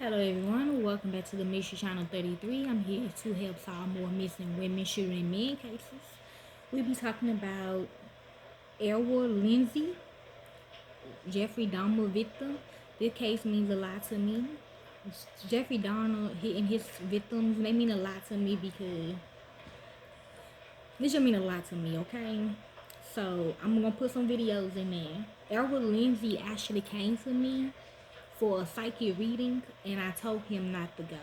Hello everyone, welcome back to the Mystery Channel 33. I'm here to help solve more missing women, shooting men cases. We'll be talking about Errol Lindsey, Jeffrey Dahmer victim. This case means a lot to me. Jeffrey Dahmer and his victims, they mean a lot to me because this should mean a lot to me, okay? So I'm gonna put some videos in there. Errol Lindsey actually came to me for a psychic reading and I told him not to go.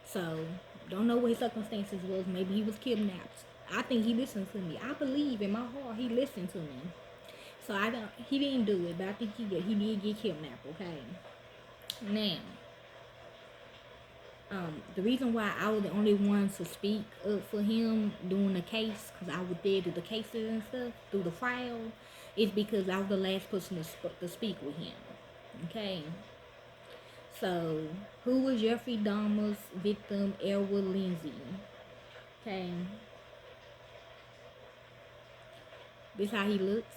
So, don't know what his circumstances was. Maybe he was kidnapped. I think he listened to me. I believe in my heart he listened to me. So I don't. He didn't do it, but I think he did get kidnapped. Okay. Now, the reason why I was the only one to speak up for him during the case, because I was there through the cases and stuff, through the trial, is because I was the last person to speak with him. Okay. So, who was Jeffrey Dahmer's victim, Errol Lindsey? Okay. This how he looks.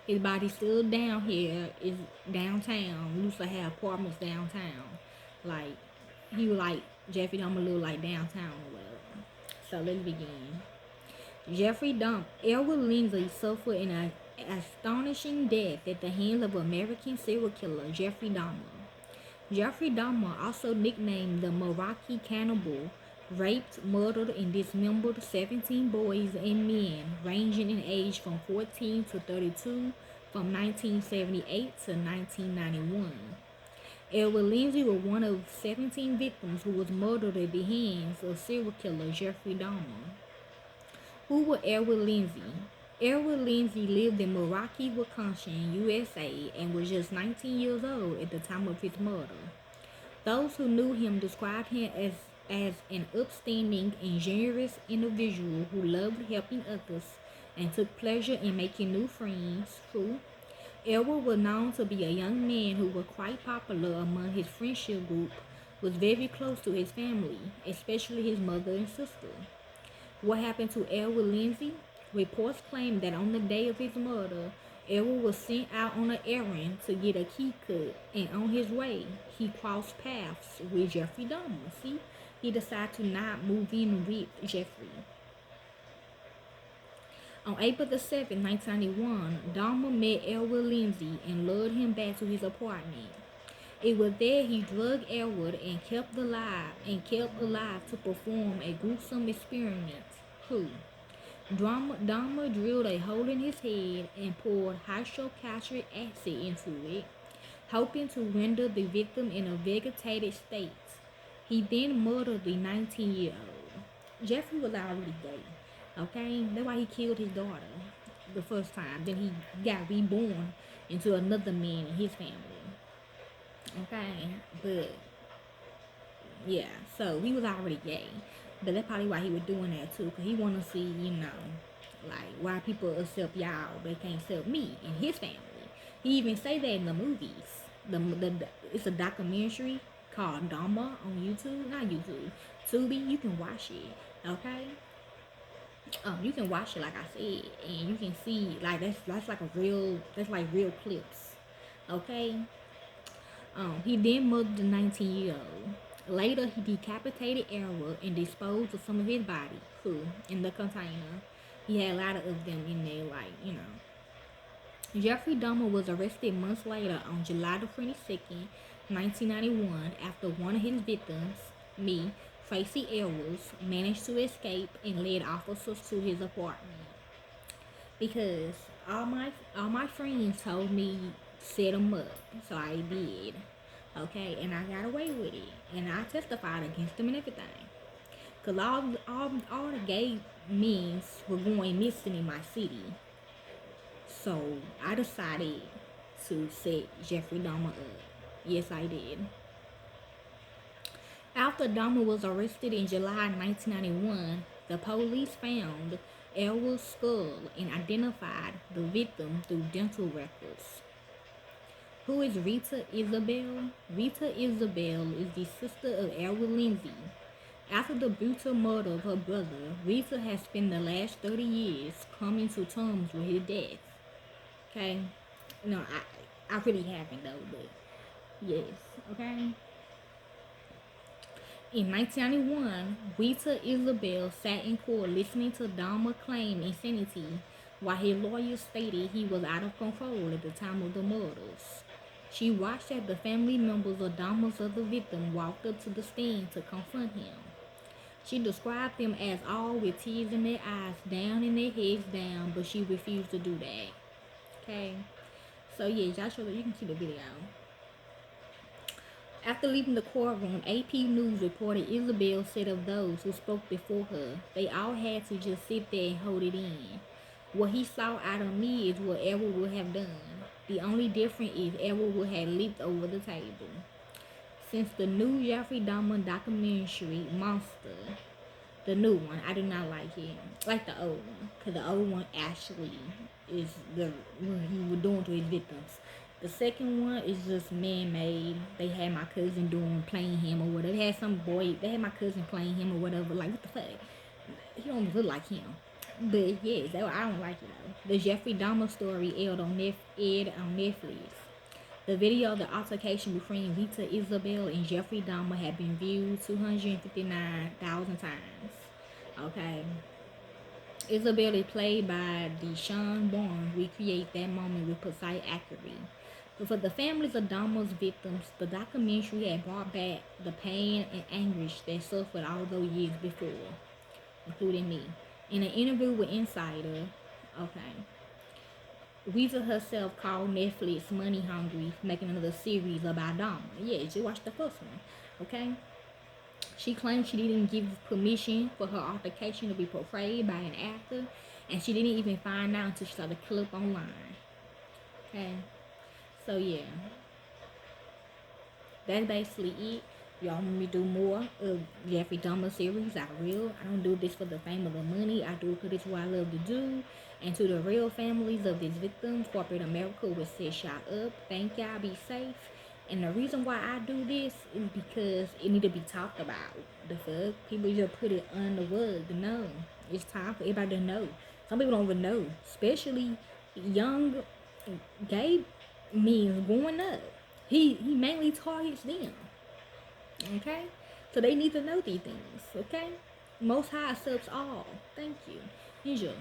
His body still down here is downtown. We used to have apartments downtown. Like he was like Jeffrey Dahmer look like downtown or whatever. So let's begin. Jeffrey Dahmer, Errol Lindsey suffered an astonishing death at the hands of American serial killer Jeffrey Dahmer. Jeffrey Dahmer, also nicknamed the Meraki Cannibal, raped, murdered, and dismembered 17 boys and men ranging in age from 14 to 32 from 1978 to 1991. Errol Lindsey was one of 17 victims who was murdered at the hands of serial killer Jeffrey Dahmer. Who was Errol Lindsey? Errol Lindsey lived in Milwaukee, Wisconsin, USA, and was just 19 years old at the time of his murder. Those who knew him described him as an upstanding and generous individual who loved helping others and took pleasure in making new friends. True. Errol was known to be a young man who was quite popular among his friendship group, was very close to his family, especially his mother and sister. What happened to Errol Lindsey? Reports claim that on the day of his murder, Errol was sent out on an errand to get a key cut, and on his way, he crossed paths with Jeffrey Dahmer. See, he decided to not move in with Jeffrey. On April the 7th, 1991, Dahmer met Errol Lindsey and lured him back to his apartment. It was there he drugged Errol and kept alive to perform a gruesome experiment. Who? Dahmer drilled a hole in his head and poured hydrochloric acid into it, hoping to render the victim in a vegetative state. He then murdered the 19-year-old. Jeffrey was already gay. Okay? That's why he killed his daughter the first time. Then he got reborn into another man in his family. Okay? But, yeah. So, he was already gay. But that's probably why he was doing that too. Because he want to see, like, why people accept y'all, but they can't accept me and his family. He even say that in the movies. It's a documentary called Dahmer on YouTube. Not YouTube. Tubi. You can watch it. Okay? You can watch it like I said. And you can see, like, that's like real clips. Okay? He then murdered the 19-year-old. Later, he decapitated Errol and disposed of some of his body, in the container. He had a lot of them in there, Jeffrey Dahmer was arrested months later on July the 22nd, 1991, after one of his victims, Tracy Errolls, managed to escape and led officers to his apartment. Because all my friends told me set him up, so I did. Okay, and I got away with it, and I testified against them and everything. Cause all the gay men were going missing in my city, so I decided to set Jeffrey Dahmer up. Yes, I did. After Dahmer was arrested in July 1991, the police found Errol's skull and identified the victim through dental records. Who is Rita Isabel? Rita Isabel is the sister of Errol Lindsey. After the brutal murder of her brother, Rita has spent the last 30 years coming to terms with his death. Okay? No, I really haven't though, but yes, okay. In 1991, Rita Isabel sat in court listening to Dahmer claim insanity while his lawyer stated he was out of control at the time of the murders. She watched as the family members of Dahmer's other victim walked up to the stand to confront him. She described them as all with tears in their eyes, down and their heads down, but she refused to do that. Okay? So, yeah, Joshua, you can see the video. After leaving the courtroom, AP News reported Isabel said of those who spoke before her, they all had to just sit there and hold it in. What he saw out of me is what Errol would have done. The only difference is Errol would have leaped over the table. Since the new Jeffrey Dahmer documentary, Monster, the new one, I do not like it. I like the old one, because the old one actually is what he was doing to his victims. The second one is just man-made. They had my cousin playing him or whatever. They had my cousin playing him or whatever. Like, what the fuck? He don't look like him. But yes, I don't like it though. The Jeffrey Dahmer story aired on Netflix. The video of the altercation between Rita Isabel and Jeffrey Dahmer had been viewed 259,000 times. Okay. Isabel is played by Deshaun Barnes. Recreate that moment with precise accuracy. But for the families of Dahmer's victims, the documentary had brought back the pain and anguish they suffered all those years before, including me. In an interview with Insider, okay, Rita herself called Netflix money hungry, making another series about Dahmer. Yeah, you watched the first one, okay? She claimed she didn't give permission for her altercation to be portrayed by an actor, and she didn't even find out until she saw the clip online. Okay, so yeah, that's basically it. Y'all want me to do more of Jeffrey Dahmer series? I will. I don't do this for the fame or the money. I do it because it's what I love to do. And to the real families of these victims, corporate America was set shot up. Thank y'all. Be safe. And the reason why I do this is because it need to be talked about. The fuck? People just put it on the rug. No. It's time for everybody to know. Some people don't even know. Especially young gay men growing up. He mainly targets them. Okay? So they need to know these things. Okay? Most High accepts all. Thank you. Usual.